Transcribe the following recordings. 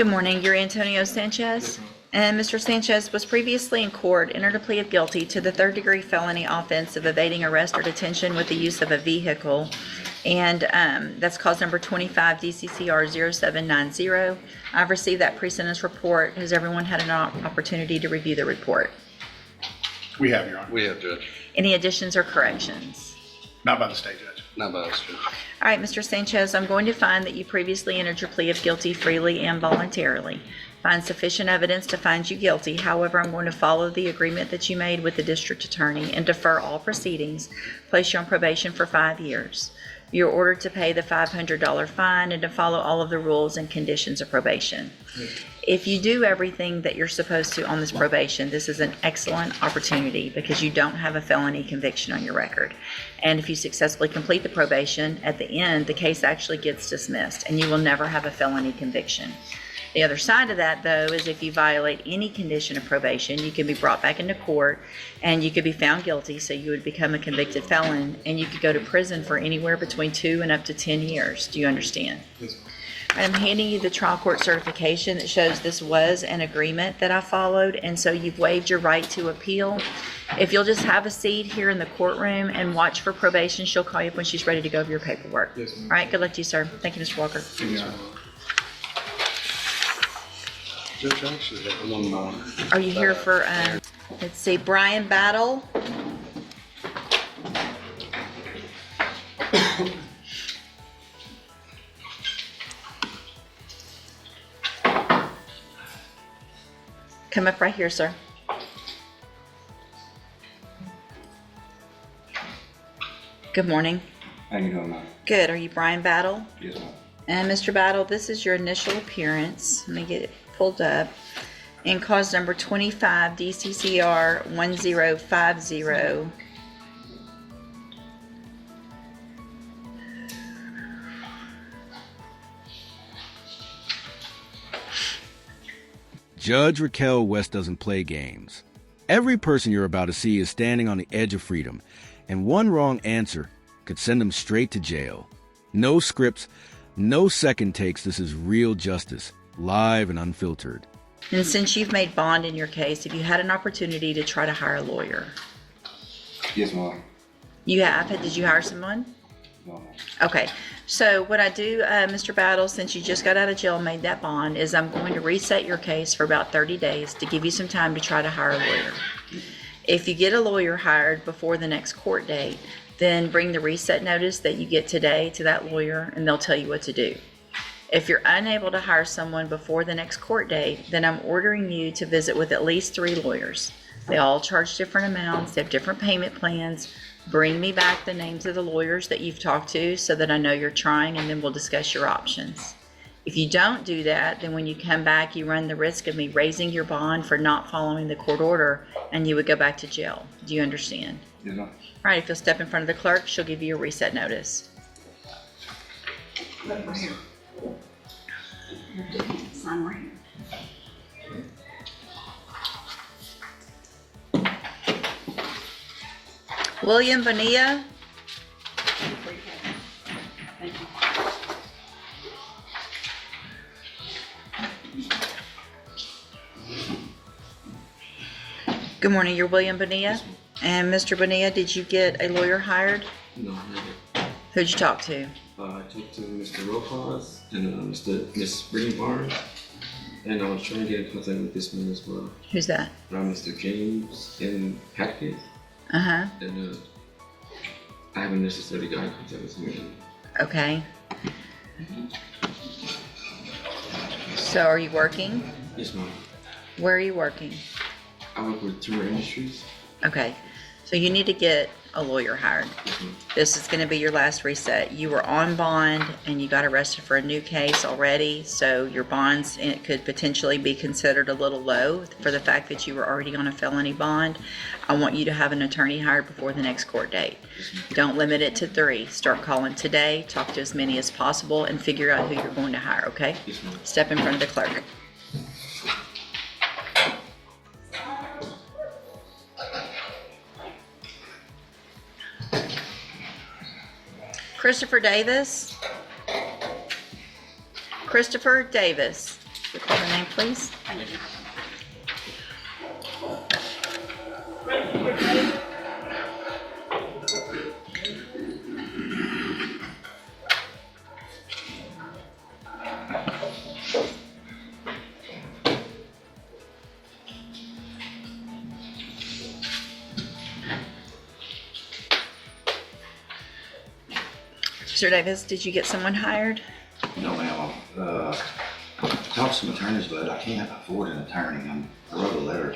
Good morning. You're Antonio Sanchez. And Mr. Sanchez was previously in court, entered a plea of guilty to the third-degree felony offense of evading arrest or detention with the use of a vehicle. And that's cause number 25 DCCR 0790. I've received that pre-sentence report. Has everyone had an opportunity to review the report? We have, Your Honor. We have, Judge. Any additions or corrections? Not by the state judge. Not by us, Judge. All right, Mr. Sanchez, I'm going to find that you previously entered your plea of guilty freely and voluntarily. Find sufficient evidence to find you guilty. However, I'm going to follow the agreement that you made with the district attorney and defer all proceedings, place you on probation for 5 years. You're ordered to pay the $500 fine and to follow all of the rules and conditions of probation. If you do everything that you're supposed to on this probation, this is an excellent opportunity because you don't have a felony conviction on your record. And if you successfully complete the probation, at the end, the case actually gets dismissed and you will never have a felony conviction. The other side of that, though, is if you violate any condition of probation, you can be brought back into court and you could be found guilty, so you would become a convicted felon and you could go to prison for anywhere between 2 and up to 10 years. Do you understand? Yes. I'm handing you the trial court certification that shows this was an agreement that I followed, and so you've waived your right to appeal. If you'll just have a seat here in the courtroom and watch for probation, she'll call you up when she's ready to go over your paperwork. Yes, ma'am. All right, good luck to you, sir. Thank you, Mr. Walker. Thank you, Your Honor. Judge, I actually have one more. Are you here for, let's see, Brian Battle? Come up right here, sir. Good morning. How you doing, ma'am? Good. Are you Brian Battle? Yes, ma'am. And Mr. Battle, this is your initial appearance. Let me get it pulled up. In cause number 25 DCCR 1050. Judge Raquel West doesn't play games. Every person you're about to see is standing on the edge of freedom, and one wrong answer could send them straight to jail. No scripts, no second takes. This is real justice, live and unfiltered. And since you've made bond in your case, have you had an opportunity to try to hire a lawyer? Yes, ma'am. You have? Did you hire someone? No, ma'am. Okay. So what I do, Mr. Battle, since you just got out of jail and made that bond, is I'm going to reset your case for about 30 days to give you some time to try to hire a lawyer. If you get a lawyer hired before the next court date, then bring the reset notice that you get today to that lawyer and they'll tell you what to do. If you're unable to hire someone before the next court date, then I'm ordering you to visit with at least 3 lawyers. They all charge different amounts, they have different payment plans. Bring me back the names of the lawyers that you've talked to so that I know you're trying, and then we'll discuss your options. If you don't do that, then when you come back, you run the risk of me raising your bond for not following the court order, and you would go back to jail. Do you understand? Yes, ma'am. All right, if you'll step in front of the clerk, she'll give you a reset notice. Look right here. Sign right here. William Bonilla. Thank you. Good morning, you're William Bonilla. And Mr. Bonilla, did you get a lawyer hired? No, never. Who'd you talk to? I talked to Mr. Rojas and Miss Brittany Barnes, and I was trying to get in contact with this man as well. Who's that? Mr. James in Hackett, Uh-huh. and I haven't necessarily got in contact with him. Okay. So are you working? Yes, ma'am. Where are you working? I work with Tour Industries. Okay. So you need to get a lawyer hired. This is going to be your last reset. You were on bond and you got arrested for a new case already, so your bonds could potentially be considered a little low for the fact that you were already on a felony bond. I want you to have an attorney hired before the next court date. Don't limit it to 3. Start calling today, talk to as many as possible, and figure out who you're going to hire, okay? Yes, ma'am. Step in front of the clerk. Christopher Davis. Christopher Davis. Call the name, please. Thank you. Mr. Davis, did you get someone hired? No, ma'am. Talked to some attorneys, but I can't afford an attorney. I wrote a letter.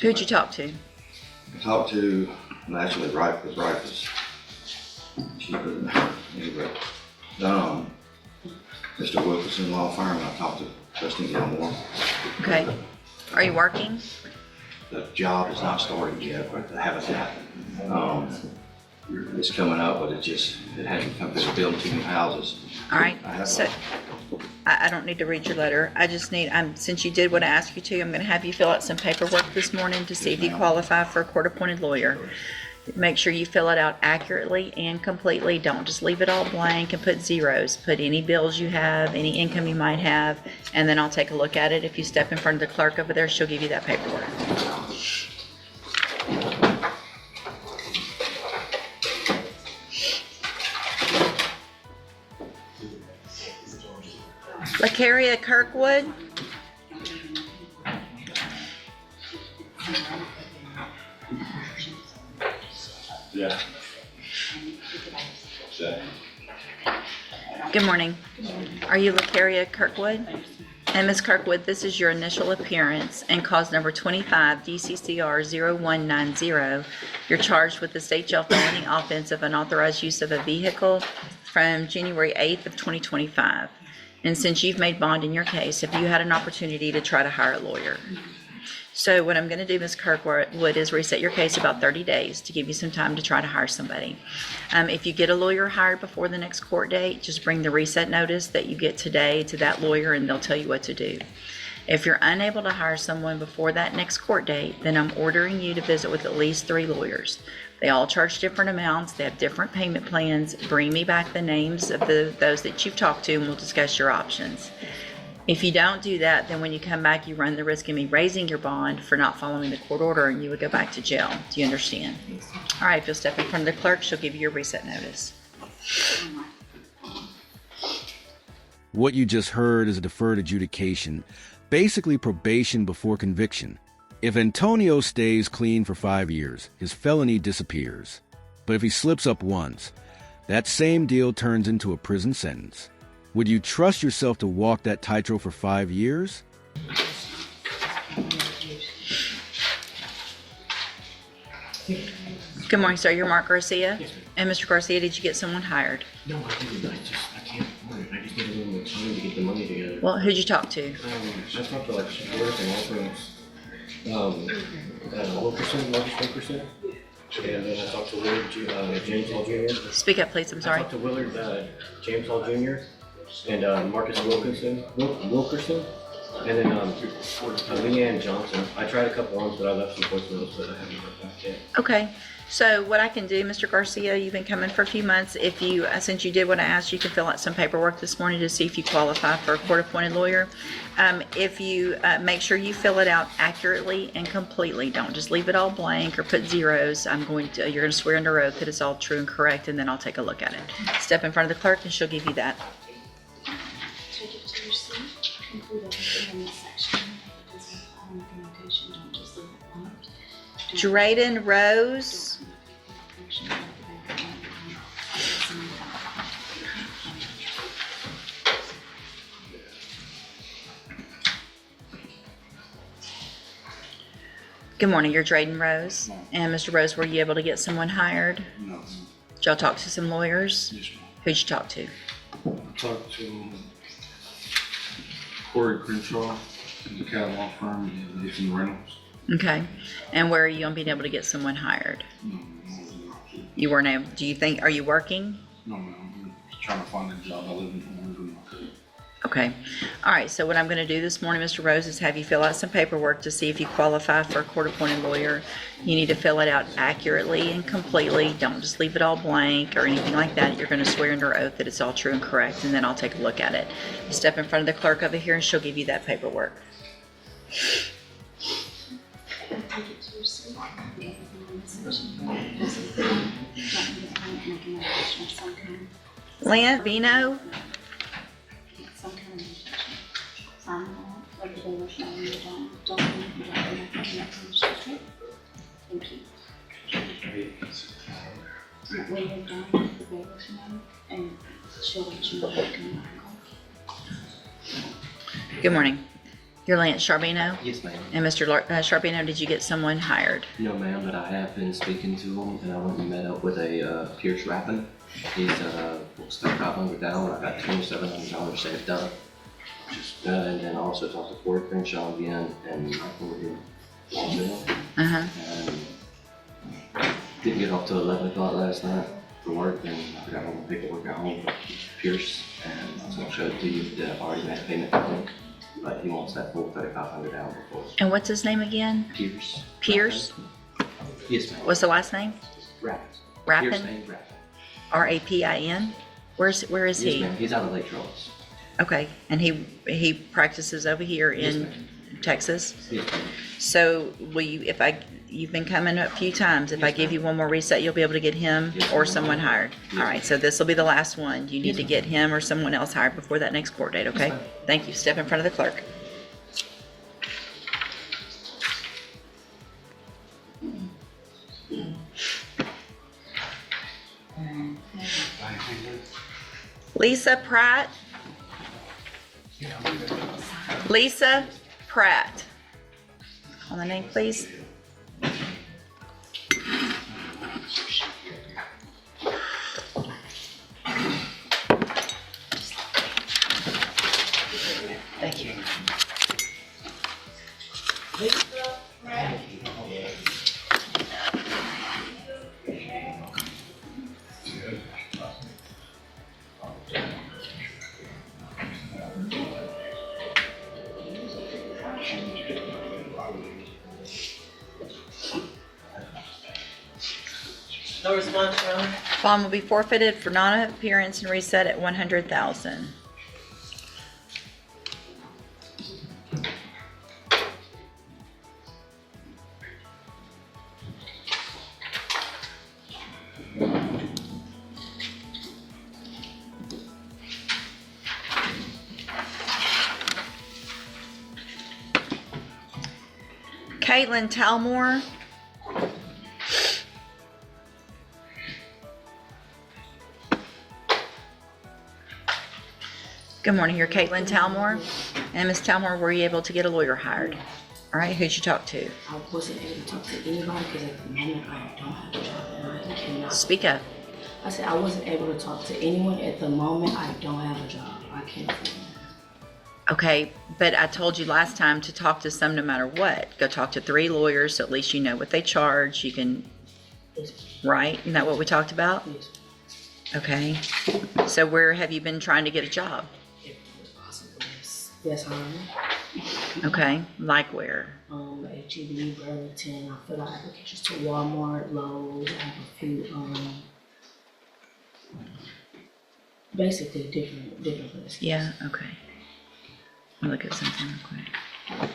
Who'd you talk to? I talked to, actually, Rifus. She put anyway. Mr. Wilkerson Law Firm, I talked to Justin Gilmore. Okay. Are you working? The job has not started yet, but the habitat, it's coming up, but it hasn't come through. They're building 2 new houses. All right. I have So I don't need to read your letter. I just need, since you did what I asked you to, I'm going to have you fill out some paperwork this morning to see if you ma'am. qualify for a court-appointed lawyer. Make sure you fill it out accurately and completely. Don't just leave it all blank and put zeros. Put any bills you have, any income you might have, and then I'll take a look at it. If you step in front of the clerk over there, she'll give you that paperwork. Lacaria Kirkwood. Yeah. Good morning. Are you Lacaria Kirkwood? And Ms. Kirkwood, this is your initial appearance and cause number 25 DCCR 0190. You're charged with the state jail felony offense of unauthorized use of a vehicle from January 8th of 2025. And since you've made bond in your case, have you had an opportunity to try to hire a lawyer? So what I'm going to do, Ms. Kirkwood, is reset your case about 30 days to give you some time to try to hire somebody. If you get a lawyer hired before the next court date, just bring the reset notice that you get today to that lawyer and they'll tell you what to do. If you're unable to hire someone before that next court date, then I'm ordering you to visit with at least 3 lawyers. They all charge different amounts. They have different payment plans. Bring me back the names of those that you've talked to and we'll discuss your options. If you don't do that, then when you come back, you run the risk of me raising your bond for not following the court order and you would go back to jail. Do you understand? All right, if you'll step in front of the clerk, she'll give you your reset notice. What you just heard is a deferred adjudication, basically probation before conviction. If Antonio stays clean for 5 years, his felony disappears. But if he slips up once, that same deal turns into a prison sentence. Would you trust yourself to walk that tightrope for 5 years? Good morning, sir. You're Mark Garcia? Yes, ma'am. And Mr. Garcia, did you get someone hired? No, I didn't. I can't afford it. I just need a little more time to get the money together. Well, who'd you talk to? I talked to like supporters and also Wilkerson, Marcus Wilkerson. And then I talked to Willard, James Hall Jr. Speak up, please. I'm I sorry. talked to Willard, James Hall Jr. and Marcus Wilkerson. And then Leanne Johnson. I tried a couple ones, but I left some voicemails, but I haven't heard back yet. Okay. So what I can do, Mr. Garcia, you've been coming for a few months. If you, since you did what I asked, you can fill out some paperwork this morning to see if you qualify for a court-appointed lawyer. If you make sure you fill it out accurately and completely, don't just leave it all blank or put zeros. You're going to swear under oath that it's all true and correct, and then I'll take a look at it. Step in front of the clerk, and she'll give you that. Take it to your seat, include everything in this section. If it doesn't have implementation, don't just leave it blank. Drayden Rose. Good morning, you're Drayden Rose. And Mr. Rose, were you able to get someone hired? No. Did y'all talk to some lawyers? Yes, ma'am. Who'd you talk to? I talked to Corey Crenshaw from the Cat Law Firm in Nathan Reynolds. Okay. And where are you on being able to get someone hired? You weren't able, are you working? No, ma'am. I'm trying to find a job. I live in Orange. Okay. All right, so what I'm going to do this morning, Mr. Rose, is have you fill out some paperwork to see if you qualify for a court-appointed lawyer. You need to fill it out accurately and completely. Don't just leave it all blank or anything like that. You're going to swear under oath that it's all true and correct, and then I'll take a look at it. You step in front of the clerk over here, and she'll give you that paperwork. Take it to your seat. Everything in this section. Don't need to make a motion of some kind. Lynn, Vino, Some kind of motion. Sign that, like the motion, and you don't make a motion. Thank you. When you're done with the resolution, and she'll let you know how to come back. good morning. You're Lance Charbino? Yes, ma'am. And Mr. Charbino, did you get someone hired? No, ma'am, but I have been speaking to him, and I went and met up with a Pierce Rappin. He's spent $500 down. I got $2,700 saved up. And then I also talked to Ford Crenshaw again, and Michael did. Uh-huh. And didn't get off till 11 o'clock last night for work, and I got all my paperwork at home for Pierce, and I was gonna show it to you that I've already made a payment to him, but he wants that full $3,500 down before. And what's his name again? Pierce. Pierce? Yes, ma'am. What's the last name? Rappin. Rappin? Pierce name Rappin. R-A-P-I-N? Where is Yes, he? ma'am. He's out of Lake Charles. Okay, and he practices over here Yes, in ma'am. Texas? Yes, ma'am. So will you, you've been coming a few times, if I give you one more reset, you'll be able to get him Yes, or ma'am. someone hired? All right, so this will be the last one. You need Yes, to ma'am. get him or someone else hired before that next court date, okay? ma'am. Thank you. Step in front of the clerk. Lisa Pratt? Lisa Pratt. Call the name, please. Thank you. No response, Your Honor. Bond will be forfeited for non-appearance and reset at 100,000. Caitlin Talmore. Good morning, you're Caitlin Talmore. And Ms. Talmore, were you able to get a lawyer hired? All right, who'd you talk to? I wasn't able to talk to anybody because at the moment I don't have a job and I cannot. Speak up. I said I wasn't able to talk to anyone at the moment. I don't have a job. I can't afford it. Okay, but I told you last time to talk to some no matter what. Go talk to 3 lawyers, so at least you know what they charge. You can, Yes, right? Isn't that what we talked about? yes, Okay. So where have you been trying to get a job? if it was possible. Yes, yes, I Okay, like where? am. HEB, Burlington. I fill out applications to Walmart, Lowe's. I have a few, basically different places. Yeah, okay. Let me look at something real quick.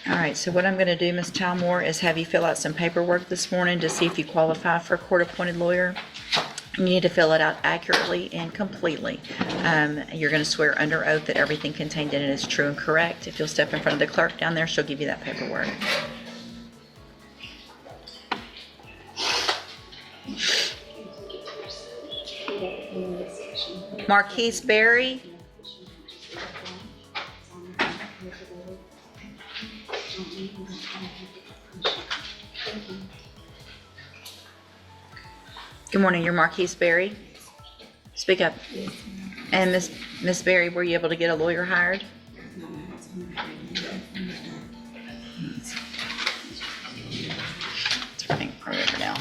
All right, so what I'm gonna do, Ms. Talmore, is have you fill out some paperwork this morning to see if you qualify for a court-appointed lawyer. You need to fill it out accurately and completely. You're gonna swear under oath that everything contained in it is true and correct. If you'll step in front of the clerk down there, she'll give you that paperwork. Marquise Berry. Good morning, you're Marquise Berry. Speak up. And Miss Berry, were you able to get a lawyer hired? It's running right over now.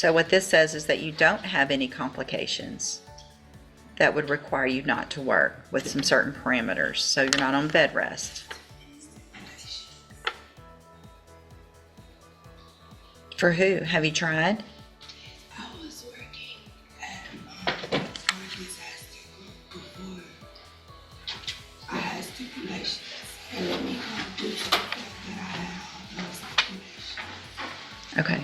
So what this says is that you don't have any complications that would require you not to work with some certain parameters. So you're not on bed rest. For who? Have you tried? I was working at Oregon's Group before I had stipulations and let me come due to the fact that I had all those stipulations. Okay.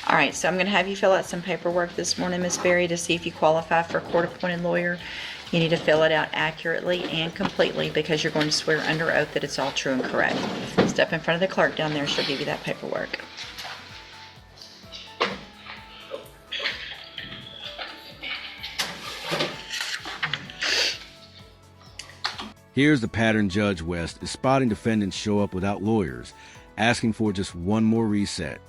All right, so I'm going to have you fill out some paperwork this morning, Miss Berry, to see if you qualify for a court-appointed lawyer. You need to fill it out accurately and completely because you're going to swear under oath that it's all true and correct. Step in front of the clerk down there. She'll give you that paperwork. Here's the pattern Judge West is spotting defendants show up without lawyers, asking for just one more reset.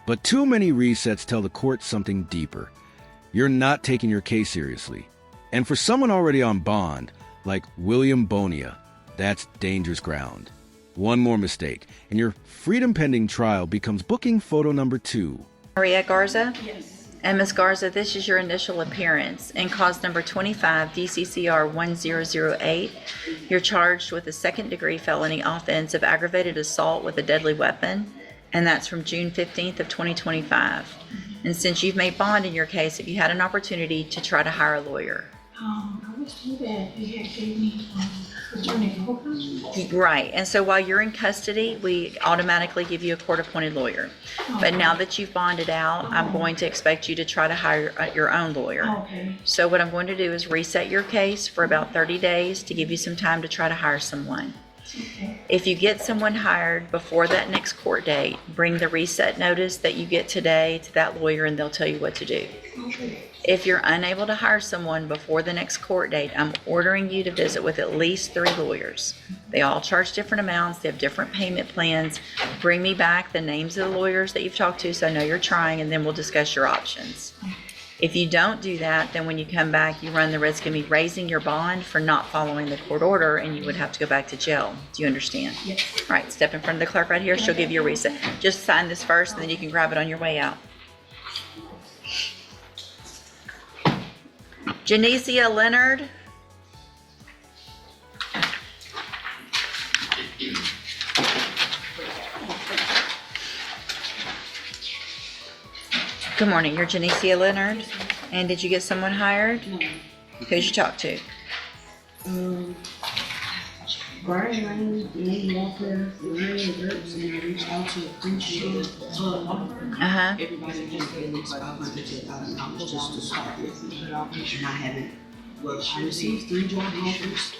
But too many resets tell the court something deeper. You're not taking your case seriously. And for someone already on bond, like William Bonia, that's dangerous ground. One more mistake, and your freedom-pending trial becomes booking photo number 2. Maria Garza? Yes. And Ms. Garza, this is your initial appearance in cause number 25, DCCR 1008. You're charged with a second-degree felony offense of aggravated assault with a deadly weapon, and that's from June 15th of 2025. And since you've made bond in your case, have you had an opportunity to try to hire a lawyer? I was told that they had gave me, attorney for Right, and so while you're in custody, we automatically give you a court-appointed lawyer. But now that you've bonded out, I'm going to expect you to try to hire your own lawyer. Okay. So what I'm going to do is reset your case for about 30 days to give you some time to try to hire someone. Okay. If you get someone hired before that next court date, bring the reset notice that you get today to that lawyer and they'll tell you what to do. Okay. If you're unable to hire someone before the next court date, I'm ordering you to visit with at least 3 lawyers. They all charge different amounts. They have different payment plans. Bring me back the names of the lawyers that you've talked to so I know you're trying, and then we'll discuss your options. If you don't do that, then when you come back, you run the risk of me raising your bond for not following the court order, and you would have to go back to jail. Do you understand? Yes. All right, step in front of the clerk right here. She'll give you a reset. Just sign this first, and then you can grab it on your way out. Janicia Leonard. Good morning, you're Janicia Leonard. And did you get someone hired? No. Who'd you talk to? Brian Lane, Nate Walker, Lorraine Gertz, and I reached out to a friendship Uh-huh. everybody just gave me $500 to $1,000 just to start with. And I haven't, well, I received 3 job offers,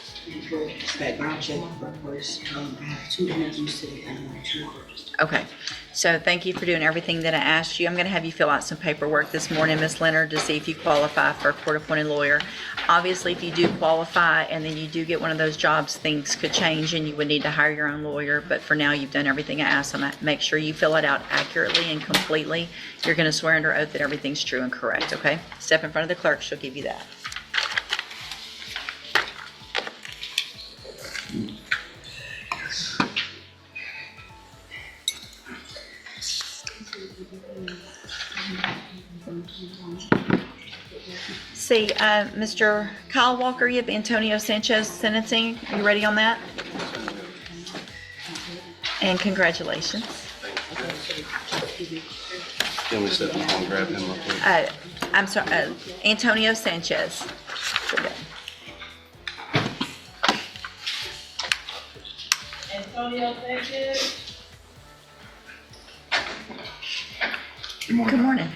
but background check, of course. I have 2 interviews today and I'm tomorrow. Okay, so thank you for doing everything that I asked you. I'm going to have you fill out some paperwork this morning, Ms. Leonard, to see if you qualify for a court-appointed lawyer. Obviously, if you do qualify and then you do get one of those jobs, things could change and you would need to hire your own lawyer. But for now, you've done everything I asked. So make sure you fill it out accurately and completely. You're going to swear under oath that everything's true and correct, okay? Step in front of the clerk. She'll give you that. See, Mr. Kyle Walker, you have Antonio Sanchez sentencing. Are you ready on that? And congratulations. Can we step up and grab him real quick? I'm sorry, Antonio Sanchez. Antonio Sanchez. Good morning. Good morning.